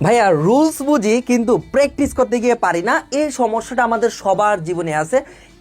ভাইয়া রুলস বুঝি কিন্তু প্র্যাকটিস করতে গিয়ে পারি না, এই সমস্যাটা আমাদের সবার জীবনে আছে।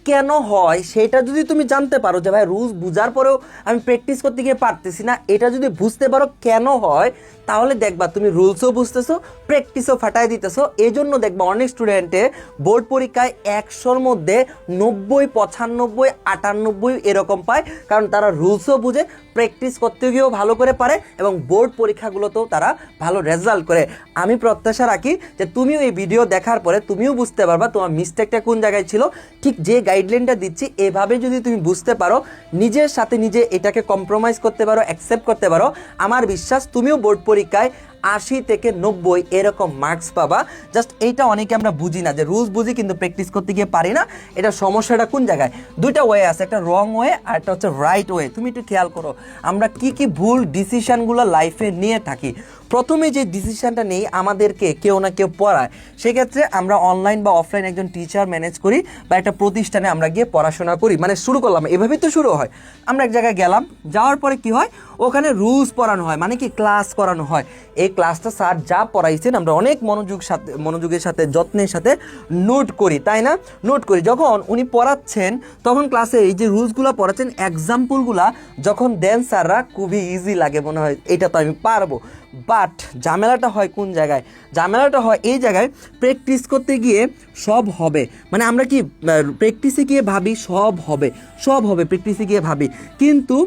কেন হয় সেটা যদি তুমি জানতে পারো যে ভাই রুলস বুঝার পরেও আমি প্র্যাকটিস করতে গিয়ে পারতেছি না, এটা যদি বুঝতে পারো কেন হয়, তাহলে দেখবা তুমি রুলসও বুঝতেছো, প্র্যাকটিসও ফাটাই দিতেছো। এই জন্য দেখবা অনেক স্টুডেন্টে বোর্ড পরীক্ষায় 100-র মধ্যে 90, 95, 98 এরকম পায়, কারণ তারা রুলসও বুঝে, প্র্যাকটিস করতে গিয়েও ভালো করে পারে এবং বোর্ড পরীক্ষাগুলোতেও তারা ভালো রেজাল্ট করে। আমি প্রত্যাশা রাখি যে তুমিও এই ভিডিও দেখার পরে তুমিও বুঝতে পারবা তোমার মিস্টেকটা কোন জায়গায় ছিল। ঠিক যে গাইডলাইনটা দিচ্ছি এভাবে যদি তুমি বুঝতে পারো, নিজের সাথে নিজে এটাকে কম্প্রোমাইজ করতে পারো, অ্যাকসেপ্ট করতে পারো, আমার বিশ্বাস তুমিও বোর্ড পরীক্ষায় 80 থেকে 90 এরকম মার্কস পাবা। জাস্ট এইটা অনেকে আমরা বুঝি না, যে রুলস বুঝি কিন্তু প্র্যাকটিস করতে গিয়ে পারি না। এটা সমস্যাটা কোন জায়গায়? দুইটা ওয়ে আছে, একটা রং ওয়ে আর একটা হচ্ছে রাইট ওয়ে। তুমি একটু খেয়াল করো আমরা কি কি ভুল ডিসিশনগুলো লাইফে নিয়ে থাকি। প্রথমে যে ডিসিশনটা নেই, আমাদেরকে কেউ না কেউ পড়ায়, সেক্ষেত্রে আমরা অনলাইন বা অফলাইন একজন টিচার ম্যানেজ করি বা একটা প্রতিষ্ঠানে আমরা গিয়ে পড়াশোনা করি, মানে শুরু করলাম, এভাবেই তো শুরু হয়। আমরা এক জায়গায় গেলাম, যাওয়ার পরে কি হয়, ওখানে রুলস পড়ানো হয়, মানে কি ক্লাস করানো হয়। এই ক্লাসটা স্যার যা পড়াইছেন আমরা অনেক মনোযোগের সাথে যত্নের সাথে নোট করি, তাই না? নোট করি। যখন উনি পড়াচ্ছেন তখন ক্লাসে এই যে রুলসগুলো পড়াচ্ছেন, এক্সাম্পলগুলা যখন দেন স্যাররা, খুবই ইজি লাগে, মনে হয় এটা তো আমি পারবো। বাট ঝামেলাটা হয় কোন জায়গায়? ঝামেলাটা হয় এই জায়গায়, প্র্যাকটিস করতে গিয়ে সব হবে, মানে আমরা কি প্র্যাকটিসে গিয়ে ভাবি সব হবে, সব হবে, প্র্যাকটিসে গিয়ে ভাবি, কিন্তু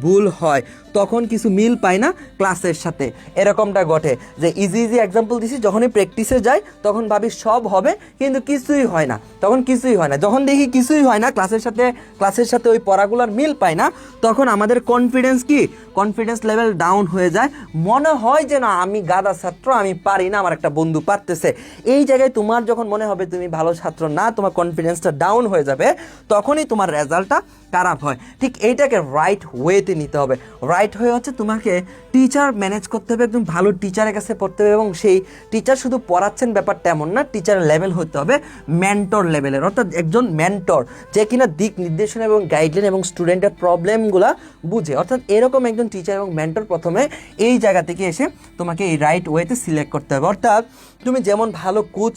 ভুল হয়। তখন কিছু মিল পায় না ক্লাসের সাথে, এরকমটা ঘটে। যে ইজি ইজি এক্সাম্পল দিছি, যখনই প্র্যাকটিসে যাই তখন ভাবি সব হবে, কিন্তু কিছুই হয় না, তখন কিছুই হয় না। যখন দেখি কিছুই হয় না, ক্লাসের সাথে ওই পড়াগুলোর মিল পায় না, তখন আমাদের কনফিডেন্স লেভেল ডাউন হয়ে যায়। মনে হয় যে না, আমি গাধা ছাত্র, আমি পারি না, আমার একটা বন্ধু পারতেছে। এই জায়গায় তোমার যখন মনে হবে তুমি ভালো ছাত্র না, তোমার কনফিডেন্সটা ডাউন হয়ে যাবে, তখনই তোমার রেজাল্টটা খারাপ হয়। ঠিক এইটাকে রাইট ওয়েতে নিতে হবে। রাইট ওয়ে হচ্ছে তোমাকে টিচার ম্যানেজ করতে হবে, একদম ভালো টিচারের কাছে পড়তে হবে, এবং সেই টিচার শুধু পড়াচ্ছেন ব্যাপারটা এমন না, টিচারের লেভেল হতে হবে মেন্টর লেভেলের, অর্থাৎ একজন মেন্টর যে কিনা দিক নির্দেশনা এবং গাইডলাইন এবং স্টুডেন্টের প্রবলেমগুলো বুঝে। অর্থাৎ এরকম একজন টিচার এবং মেন্টর প্রথমে এই জায়গা থেকে এসে তোমাকে এই রাইট ওয়েতে সিলেক্ট করতে হবে। অর্থাৎ তুমি যেমন ভালো কোচ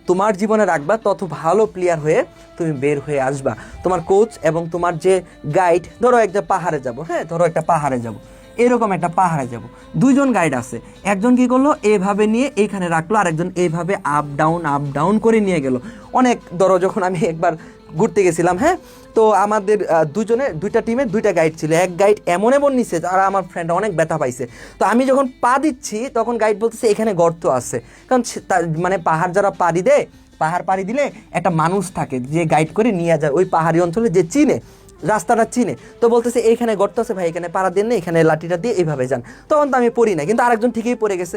তোমার জীবনে রাখবা, তত ভালো প্লেয়ার হয়ে তুমি বের হয়ে আসবা। তোমার কোচ এবং তোমার যে গাইড, ধরো একটা পাহাড়ে যাব, হ্যাঁ, ধরো একটা পাহাড়ে যাব, এরকম একটা পাহাড়ে যাব, দুইজন গাইড আছে, একজন কি করলো এইভাবে নিয়ে এইখানে রাখলো, আরেকজন এইভাবে আপ ডাউন করে নিয়ে গেল। অনেক, ধরো যখন আমি একবার ঘুরতে গেছিলাম, হ্যাঁ, তো আমাদের দুইটা টিমে দুইটা গাইড ছিল। এক গাইড এমন নিচ্ছে আর আমার ফ্রেন্ড অনেক ব্যথা পাইছে। তো আমি যখন পা দিচ্ছি তখন গাইড বলতেছে এখানে গর্ত আছে, কারণ মানে পাহাড় যারা পাহাড় পাড়ি দিলে একটা মানুষ থাকে যে গাইড করে নিয়ে যায় ওই পাহাড়ি অঞ্চলে, যে রাস্তাটা চিনে। তো বলতেছে এইখানে গর্ত আছে ভাই, এখানে পাড়া দেন না, এখানে লাঠিটা দিয়ে এইভাবে যান। তখন তো আমি পড়ি না, কিন্তু আরেকজন ঠিকই পড়ে গেছে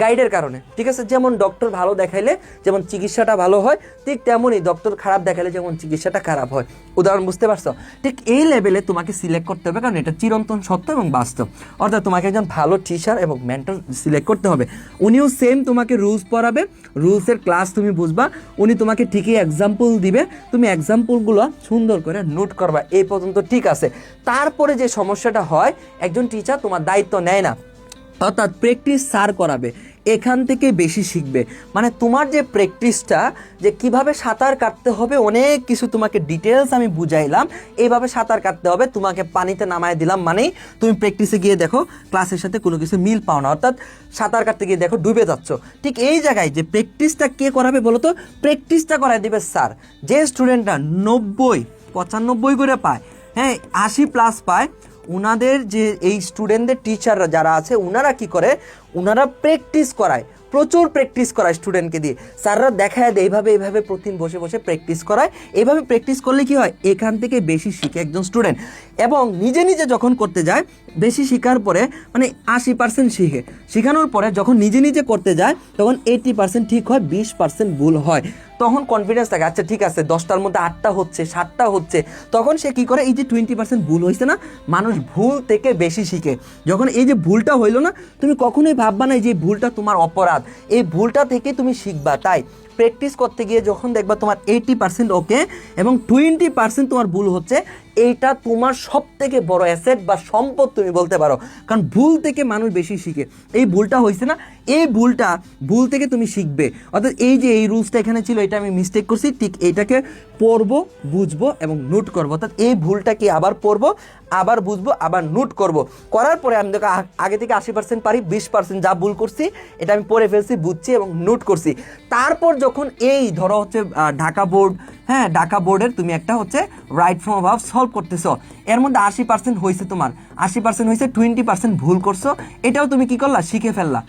গাইডের কারণে। ঠিক আছে, যেমন ডক্টর ভালো দেখাইলে যেমন চিকিৎসাটা ভালো হয়, ঠিক তেমনই ডক্টর খারাপ দেখাইলে যেমন চিকিৎসাটা খারাপ হয়। উদাহরণ বুঝতে পারছো? ঠিক এই লেভেলে তোমাকে সিলেক্ট করতে হবে, কারণ এটা চিরন্তন সত্য এবং বাস্তব। অর্থাৎ তোমাকে একজন ভালো টিচার এবং মেন্টর সিলেক্ট করতে হবে। উনিও সেম তোমাকে রুলস পড়াবে, রুলসের ক্লাস তুমি বুঝবা, উনি তোমাকে ঠিকই এক্সাম্পল দিবে, তুমি এক্সাম্পলগুলো সুন্দর করে নোট করবা। এই পর্যন্ত ঠিক আছে। তারপরে যে সমস্যাটা হয়, একজন টিচার তোমার দায়িত্ব নেয় না, অর্থাৎ প্র্যাকটিস স্যার করাবে, এখান থেকে বেশি শিখবে। মানে তোমার যে প্র্যাকটিসটা, যে কিভাবে সাঁতার কাটতে হবে, অনেক কিছু তোমাকে ডিটেলস আমি বুঝাইলাম, এইভাবে সাঁতার কাটতে হবে, তোমাকে পানিতে নামায় দিলাম, মানেই তুমি প্র্যাকটিসে গিয়ে দেখো ক্লাসের সাথে কোনো কিছু মিল পাও না, অর্থাৎ সাঁতার কাটতে গিয়ে দেখো ডুবে যাচ্ছ। ঠিক এই জায়গায় যে প্র্যাকটিসটা কে করাবে বলো তো? প্র্যাকটিসটা করায় দিবে স্যার। যে স্টুডেন্টরা 90, 95 করে পায়, হ্যাঁ, 80+ পায়, উনাদের যে এই স্টুডেন্টদের টিচাররা যারা আছে, উনারা কি করে, উনারা প্র্যাকটিস করায়, প্রচুর প্র্যাকটিস করায় স্টুডেন্টকে দিয়ে। স্যাররা দেখায় দেয় এইভাবে প্রতিদিন বসে বসে প্র্যাকটিস করায়। এইভাবে প্র্যাকটিস করলে কি হয়, এখান থেকে বেশি শিখে একজন স্টুডেন্ট, এবং নিজে নিজে যখন করতে যায়, বেশি শেখার পরে মানে 80% শিখে, শেখানোর পরে যখন নিজে নিজে করতে যায় তখন 80% ঠিক হয়, 20% ভুল হয়। তখন কনফিডেন্স থাকে, আচ্ছা ঠিক আছে 10টার মধ্যে 8টা হচ্ছে, 7টা হচ্ছে। তখন সে কি করে, এই যে 20% ভুল হয়েছে না, মানুষ ভুল থেকে বেশি শিখে। যখন এই যে ভুলটা হইলো না, তুমি কখনোই ভাববা না যে ভুলটা তোমার অপরাধ, এই ভুলটা থেকে তুমি শিখবা। তাই প্র্যাকটিস করতে গিয়ে যখন দেখবা তোমার 80% ওকে এবং 20% তোমার ভুল হচ্ছে, এইটা তোমার সব থেকে বড় অ্যাসেট বা সম্পদ তুমি বলতে পারো। কারণ ভুল থেকে মানুষ বেশি শিখে। এই ভুলটা হয়েছে না, এই ভুল থেকে তুমি শিখবে। অর্থাৎ এই যে এই রুলসটা এখানে ছিল, এটা আমি মিস্টেক করছি, ঠিক এইটাকে পড়বো, বুঝবো এবং নোট করবো। অর্থাৎ এই ভুলটাকে আবার পড়বো, আবার বুঝবো, আবার নোট করব। করার পরে আমি দেখো আগে থেকে 80% পারি, 20% যা ভুল করছি এটা আমি পড়ে ফেলছি, বুঝছি এবং নোট করছি। তারপর যখন এই ধরো হচ্ছে ঢাকা বোর্ড, হ্যাঁ ঢাকা বোর্ডের তুমি একটা হচ্ছে রাইট ফ্রম অ্যাবাভ সলভ করতেছো, এর মধ্যে 80% হয়েছে, তোমার 80% হয়েছে, 20% ভুল করছো, এটাও তুমি কি করলা, শিখে ফেললা।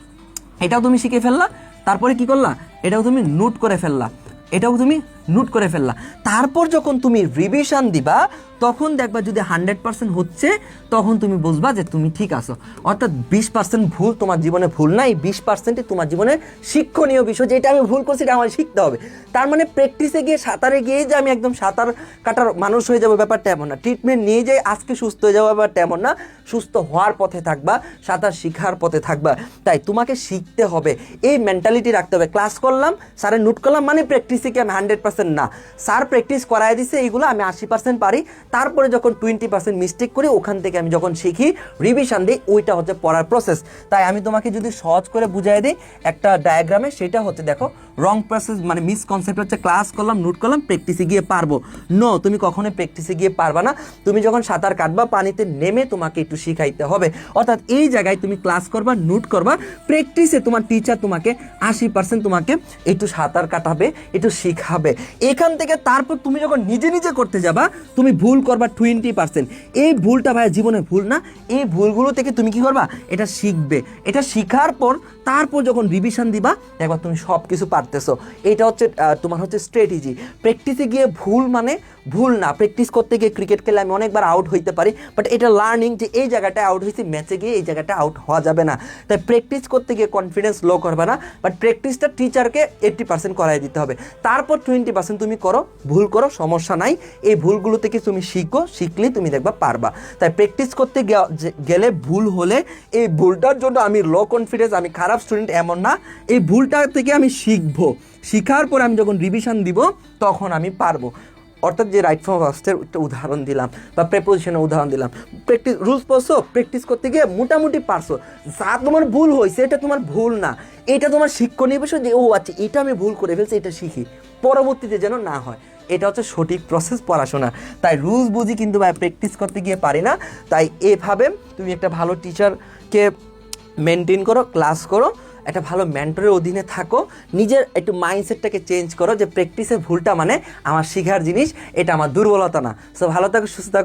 এটাও তুমি শিখে ফেললা, তারপরে কি করলা, এটাও তুমি নোট করে ফেললা, এটাও তুমি নোট করে ফেললা। তারপর যখন তুমি রিভিশন দিবা তখন দেখবা যদি 100% হচ্ছে, তখন তুমি বুঝবা যে তুমি ঠিক আছো। অর্থাৎ 20% ভুল তোমার জীবনে ভুল না, এই 20% তোমার জীবনে শিক্ষণীয় বিষয়, যেটা আমি ভুল করছি এটা আমার শিখতে হবে। তার মানে প্র্যাকটিসে গিয়ে, সাঁতারে গিয়ে যে আমি একদম সাঁতার কাটার মানুষ হয়ে যাবো ব্যাপারটা এমন না, ট্রিটমেন্ট নিয়ে যে আজকে সুস্থ হয়ে যাবো ব্যাপারটা এমন না, সুস্থ হওয়ার পথে থাকবা, সাঁতার শেখার পথে থাকবা। তাই তোমাকে শিখতে হবে, এই মেন্টালিটি রাখতে হবে। ক্লাস করলাম, স্যারের নোট করলাম মানে প্র্যাকটিসে কি আমি 100% না, স্যার প্র্যাকটিস করায় দিছে এইগুলো আমি 80% পারি, তারপরে যখন 20% মিস্টেক করি ওখান থেকে আমি যখন শিখি, রিভিশন দিই, ওইটা হচ্ছে পড়ার প্রসেস। তাই আমি তোমাকে যদি সহজ করে বুঝাই দিই একটা ডায়াগ্রামে, সেটা হচ্ছে দেখো রং প্রসেস মানে মিসকনসেপ্ট হচ্ছে ক্লাস করলাম, নোট করলাম, প্র্যাকটিসে গিয়ে পারবো। নো, তুমি কখনোই প্র্যাকটিসে গিয়ে পারবা না। তুমি যখন সাঁতার কাটবা পানিতে নেমে তোমাকে একটু শিখাইতে হবে। অর্থাৎ এই জায়গায় তুমি ক্লাস করবা, নোট করবা, প্র্যাকটিসে তোমার টিচার তোমাকে 80% তোমাকে একটু সাঁতার কাটাবে, একটু শিখাবে। এখান থেকে তারপর তুমি যখন নিজে নিজে করতে যাবা তুমি ভুল করবা 20%। এই ভুলটা ভাই জীবনে ভুল না, এই ভুলগুলো থেকে তুমি কি করবা, এটা শিখবে। এটা শিখার পর তারপর যখন রিভিশন দিবা দেখবা তুমি সব কিছু পারতেছো। এটা হচ্ছে তোমার হচ্ছে স্ট্র্যাটেজি। প্র্যাকটিসে গিয়ে ভুল মানে ভুল না। প্র্যাকটিস করতে গিয়ে ক্রিকেট খেলে আমি অনেকবার আউট হইতে পারি, বাট এটা লার্নিং যে এই জায়গাটায় আউট হয়েছি, ম্যাচে গিয়ে এই জায়গাটা আউট হওয়া যাবে না। তাই প্র্যাকটিস করতে গিয়ে কনফিডেন্স লো করবে না, বাট প্র্যাকটিসটা টিচারকে 80% করাই দিতে হবে। তারপর 20% তুমি করো, ভুল করো, সমস্যা নাই। এই ভুলগুলো থেকে তুমি শিখো, শিখলেই তুমি দেখবা পারবা। তাই প্র্যাকটিস করতে গেলে ভুল হলে এই ভুলটার জন্য আমি লো কনফিডেন্স, আমি খারাপ স্টুডেন্ট এমন না। এই ভুলটা থেকে আমি শিখবো, শিখার পর আমি যখন রিভিশন দিব তখন আমি পারবো। অর্থাৎ যে রাইট ফ্রম ফার্স্টের একটা উদাহরণ দিলাম বা প্রেপোজিশনের উদাহরণ দিলাম, প্র্যাকটিস রুলস পড়ছো, প্র্যাকটিস করতে গিয়ে মোটামুটি পারছো, যা তোমার ভুল হয়েছে এটা তোমার ভুল না, এটা তোমার শিক্ষণীয় বিষয় যে ও আচ্ছা এটা আমি ভুল করে ফেলছি, এটা শিখি, পরবর্তীতে যেন না হয়। এটা হচ্ছে সঠিক প্রসেস পড়াশোনা। তাই রুলস বুঝি কিন্তু ভাই প্র্যাকটিস করতে গিয়ে পারি না। তাই এভাবে তুমি একটা ভালো টিচারকে মেনটেন করো, ক্লাস করো, একটা ভালো মেন্টরের অধীনে থাকো, নিজের একটু মাইন্ডসেটটাকে চেঞ্জ করো যে প্র্যাকটিসের ভুলটা মানে আমার শেখার জিনিস, এটা আমার দুর্বলতা না। সো ভালো থাকো, সুস্থ থাকো।